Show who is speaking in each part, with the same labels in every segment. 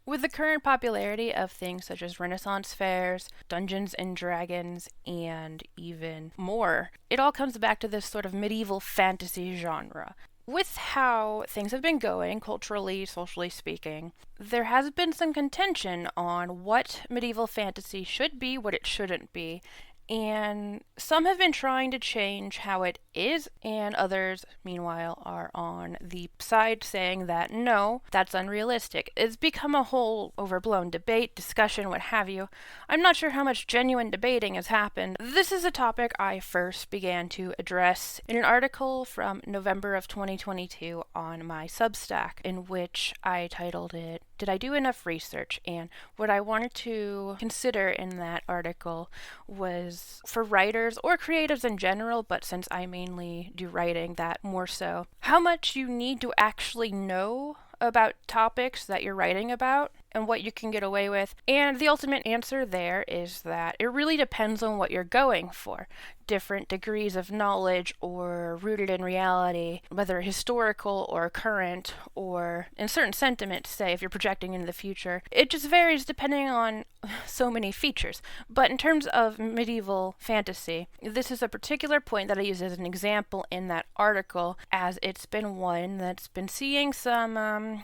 Speaker 1: With the current popularity of things such as Renaissance fairs, Dungeons and Dragons, and even more, it all comes back to this sort of medieval fantasy genre. With how things have been going, culturally, socially speaking, there has been some contention on what medieval fantasy should be, what it shouldn't be, and some have been trying to change how it is, and others, meanwhile, are on the side saying that no, that's unrealistic. It's become a whole overblown debate, discussion, what have you. I'm not sure how much genuine debating has happened. This is a topic I first began to address in an article from November of 2022 on my Substack, in which I titled it, Did I Do Enough Research? And what I wanted to consider in that article was for writers or creatives in general, but since I mainly do writing, that more so, how much you need to actually know about topics that you're writing about and what you can get away with. And the ultimate answer there is that it really depends on what you're going for. Different degrees of knowledge or rooted in reality, whether historical or current or in certain sentiments, say if you're projecting into the future, it just varies depending on so many features. But in terms of medieval fantasy, this is a particular point that I use as an example in that article, as it's been one that's been seeing some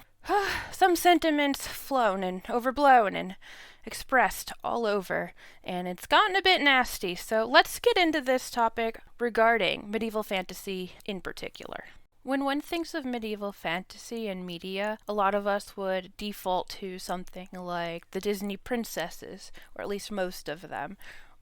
Speaker 1: sentiments flown and overblown and expressed all over, and it's gotten a bit nasty. So let's get into this topic regarding medieval fantasy in particular. When one thinks of medieval fantasy and media, a lot of us would default to something like the Disney princesses, or at least most of them,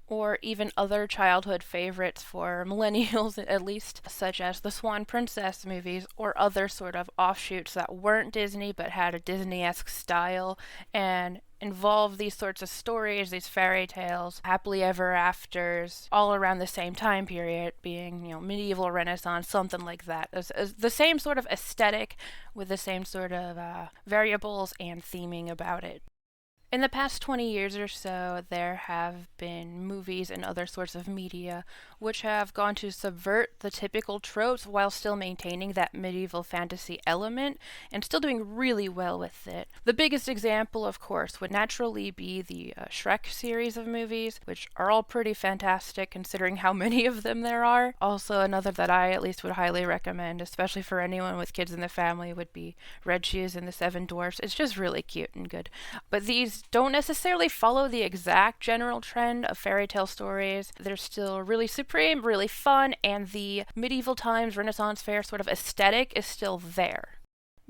Speaker 1: or even other childhood favorites for millennials at least, such as the Swan Princess movies, or other sort of offshoots that weren't Disney but had a Disney-esque style and involve these sorts of stories, these fairy tales, happily ever afters, all around the same time period, being, medieval Renaissance, something like that. As the same sort of aesthetic with the same sort of variables and theming about it. In the past 20 years or so, there have been movies and other sorts of media which have gone to subvert the typical tropes while still maintaining that medieval fantasy element and still doing really well with it. The biggest example, of course, would naturally be the Shrek series of movies, which are all pretty fantastic considering how many of them there are. Also, another that I at least would highly recommend, especially for anyone with kids in the family, would be Red Shoes and the Seven Dwarfs. It's just really cute and good. But these don't necessarily follow the exact general trend of fairy tale stories. They're still really supreme, really fun, and the medieval times Renaissance fair sort of aesthetic is still there.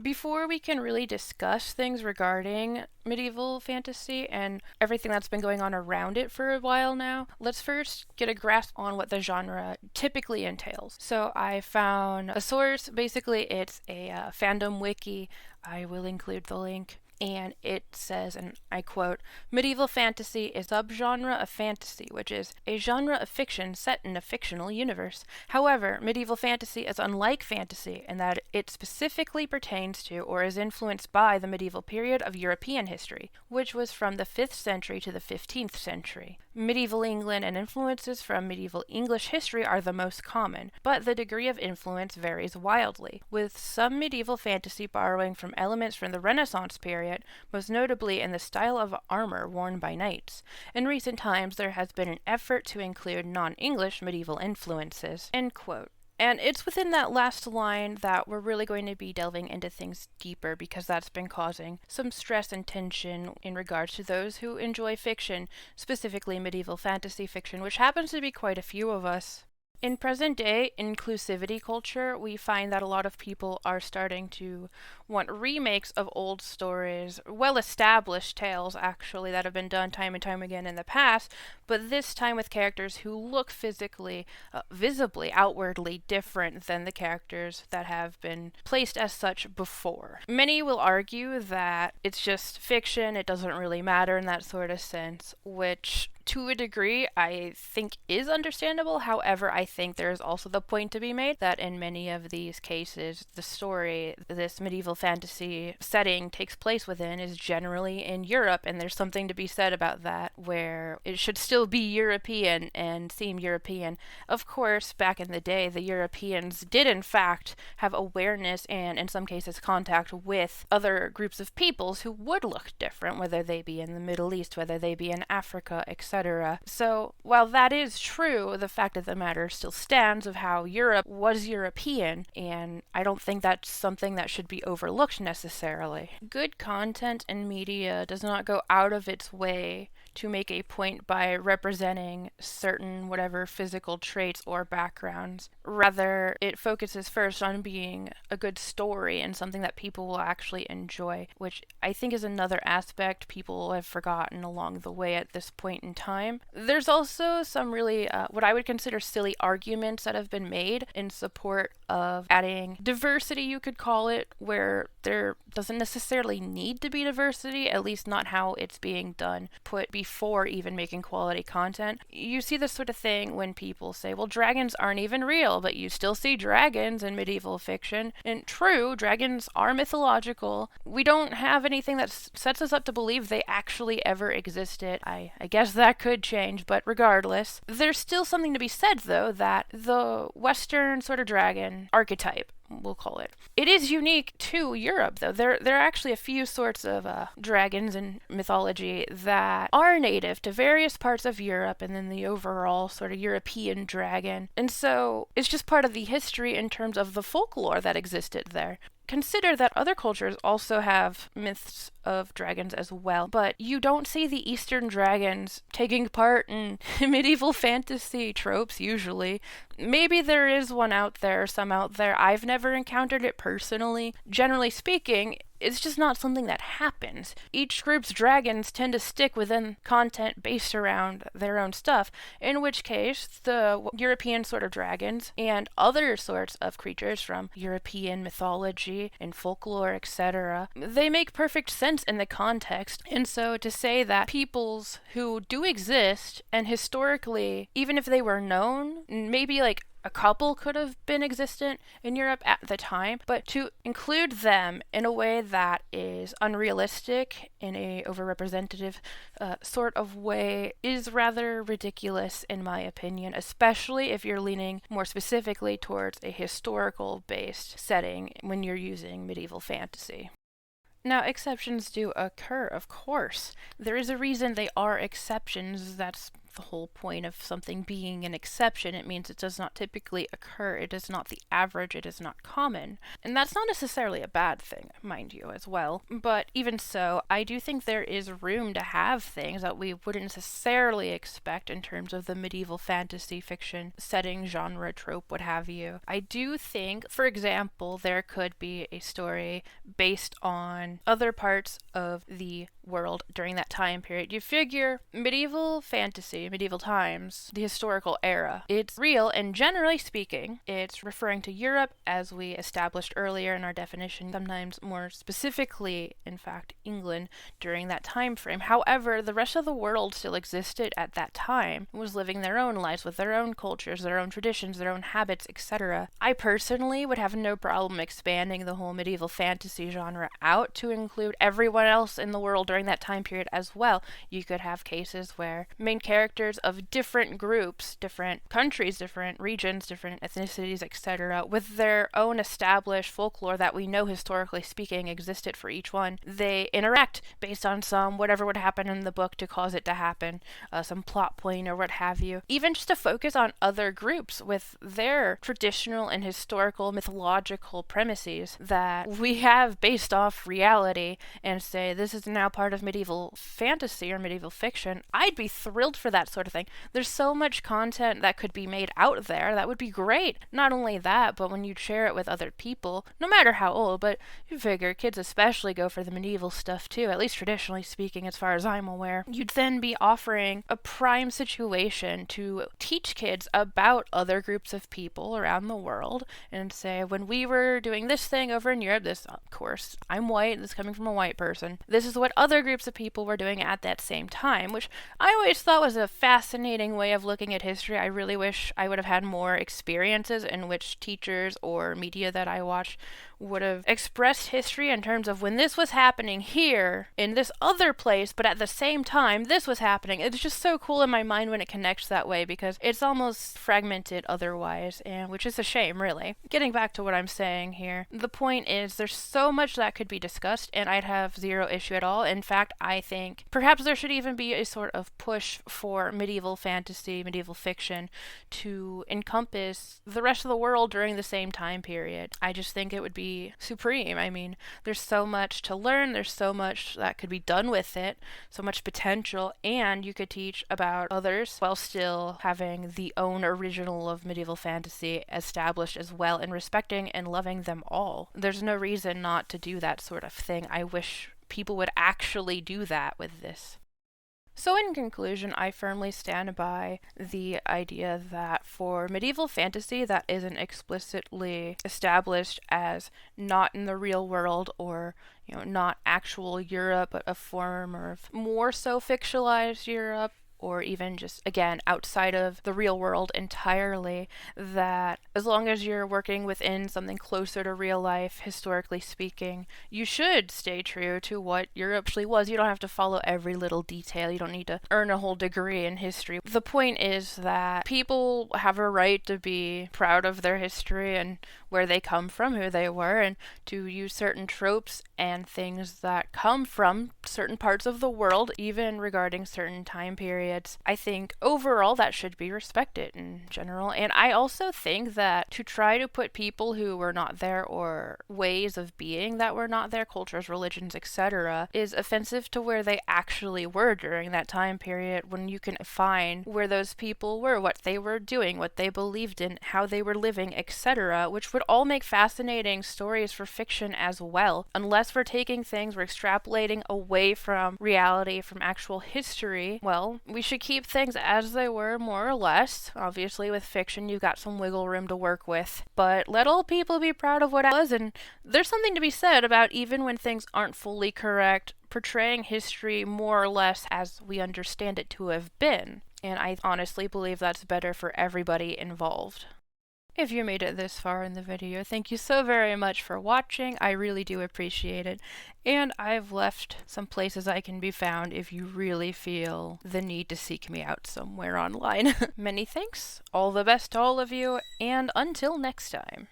Speaker 1: Before we can really discuss things regarding medieval fantasy and everything that's been going on around it for a while now, let's first get a grasp on what the genre typically entails. So I found a source, basically it's a fandom wiki. I will include the link. And it says, and I quote, medieval fantasy is a subgenre of fantasy, which is a genre of fiction set in a fictional universe. However, medieval fantasy is unlike fantasy in that it specifically pertains to or is influenced by the medieval period of European history, which was from the 5th century to the 15th century. Medieval England and influences from medieval English history are the most common, but the degree of influence varies wildly, with some medieval fantasy borrowing from elements from the Renaissance period, most notably in the style of armor worn by knights. In recent times, there has been an effort to include non-English medieval influences. End quote. And it's within that last line that we're really going to be delving into things deeper, because that's been causing some stress and tension in regards to those who enjoy fiction, specifically medieval fantasy fiction, which happens to be quite a few of us. In present-day inclusivity culture, we find that a lot of people are starting to want remakes of old stories, well-established tales, actually, that have been done time and time again in the past, but this time with characters who look physically, visibly, outwardly different than the characters that have been placed as such before. Many will argue that it's just fiction, it doesn't really matter in that sort of sense, which to a degree, I think is understandable. However, I think there is also the point to be made that in many of these cases, the story this medieval fantasy setting takes place within is generally in Europe, and there's something to be said about that, where it should still be European and seem European. Of course, back in the day, the Europeans did in fact have awareness and, in some cases, contact with other groups of peoples who would look different, whether they be in the Middle East, whether they be in Africa, etc. So, while that is true, the fact of the matter still stands of how Europe was European, and I don't think that's something that should be overlooked necessarily. Good content and media does not go out of its way to make a point by representing certain whatever physical traits or backgrounds. Rather, it focuses first on being a good story and something that people will actually enjoy, which I think is another aspect people have forgotten along the way at this point in time. There's also some really, what I would consider silly arguments that have been made in support of adding diversity, you could call it, where there doesn't necessarily need to be diversity, at least not how it's being done, put before even making quality content. You see this sort of thing when people say, well, dragons aren't even real, but you still see dragons in medieval fiction. And true, dragons are mythological. We don't have anything that sets us up to believe they actually ever existed. I guess that could change, but regardless, there's still something to be said, though, that the Western sort of dragon archetype, we'll call it, it is unique to Europe, though. There are actually a few sorts of dragons in mythology that are native to various parts of Europe, and then the overall sort of European dragon. And so it's just part of the history in terms of the folklore that existed there. Consider that other cultures also have myths of dragons as well, but you don't see the Eastern dragons taking part in medieval fantasy tropes usually. Maybe there is one out there, some out there. I've never encountered it personally. Generally speaking, it's just not something that happens. Each group's dragons tend to stick within content based around their own stuff, in which case the European sort of dragons and other sorts of creatures from European mythology and folklore, etc., they make perfect sense in the context. And so to say that peoples who do exist, and historically, even if they were known, maybe like a couple could have been existent in Europe at the time, but to include them in a way that is unrealistic, in a overrepresentative sort of way, is rather ridiculous in my opinion, especially if you're leaning more specifically towards a historical-based setting when you're using medieval fantasy. Now, exceptions do occur, of course. There is a reason they are exceptions. That's the whole point of something being an exception. It means it does not typically occur. It is not the average. It is not common. And that's not necessarily a bad thing, mind you, as well. But even so, I do think there is room to have things that we wouldn't necessarily expect in terms of the medieval fantasy fiction setting, genre, trope, what have you. I do think, for example, there could be a story based on other parts of the world during that time period. You figure medieval fantasy, medieval times, the historical era, it's real, and generally speaking, it's referring to Europe, as we established earlier in our definition, sometimes more specifically, in fact, England during that time frame. However, the rest of the world still existed at that time, was living their own lives with their own cultures, their own traditions, their own habits, etc. I personally would have no problem expanding the whole medieval fantasy genre out to include everyone else in the world during that time period as well. You could have cases where main characters of different groups, different countries, different regions, different ethnicities, etc., with their own established folklore that we know historically speaking existed for each one, they interact based on some whatever would happen in the book to cause it to happen, some plot point or what have you. Even just to focus on other groups with their traditional and historical mythological premises that we have based off reality, and say this is now part of medieval fantasy or medieval fiction. I'd be thrilled for that sort of thing. There's so much content that could be made out there that would be great. Not only that, but when you share it with other people, no matter how old, but you figure kids especially go for the medieval stuff too, at least traditionally speaking, as far as I'm aware. You'd then be offering a prime situation to teach kids about other groups of people around the world and say, when we were doing this thing over in Europe, this, of course, I'm white, this is coming from a white person, this is what other groups of people were doing at that same time, which I always thought was a a fascinating way of looking at history. I really wish I would have had more experiences in which teachers or media that I watched would have expressed history in terms of when this was happening here in this other place, but at the same time this was happening. It's just so cool in my mind when it connects that way, because it's almost fragmented otherwise, and which is a shame, really. Getting back to what I'm saying here, the point is there's so much that could be discussed, and I'd have zero issue at all. In fact, I think perhaps there should even be a sort of push for medieval fantasy, medieval fiction to encompass the rest of the world during the same time period. I just think it would be supreme. I mean, there's so much to learn, there's so much that could be done with it, so much potential, and you could teach about others while still having the own original of medieval fantasy established as well, and respecting and loving them all. There's no reason not to do that sort of thing. I wish people would actually do that with this. So in conclusion, I firmly stand by the idea that for medieval fantasy that isn't explicitly established as not in the real world, or not actual Europe, but a form of more so fictionalized Europe, or even just, again, outside of the real world entirely, that as long as you're working within something closer to real life, historically speaking, you should stay true to what Europe actually was. You don't have to follow every little detail. You don't need to earn a whole degree in history. The point is that people have a right to be proud of their history and where they come from, who they were, and to use certain tropes and things that come from certain parts of the world, even regarding certain time periods. I think overall that should be respected in general. And I also think that to try to put people who were not there, or ways of being that were not there, cultures, religions, etc., is offensive to where they actually were during that time period, when you can find where those people were, what they were doing, what they believed in, how they were living, etc., which would all make fascinating stories for fiction as well. Unless we're taking things, we're extrapolating away from reality, from actual history, well, we should keep things as they were, more or less. Obviously, with fiction, you've got some wiggle room to work with, but let all people be proud of what it was. And there's something to be said about, even when things aren't fully correct, portraying history more or less as we understand it to have been. And I honestly believe that's better for everybody involved. If you made it this far in the video, thank you so very much for watching. I really do appreciate it. And I've left some places I can be found if you really feel the need to seek me out somewhere online. Many thanks, all the best to all of you, and until next time.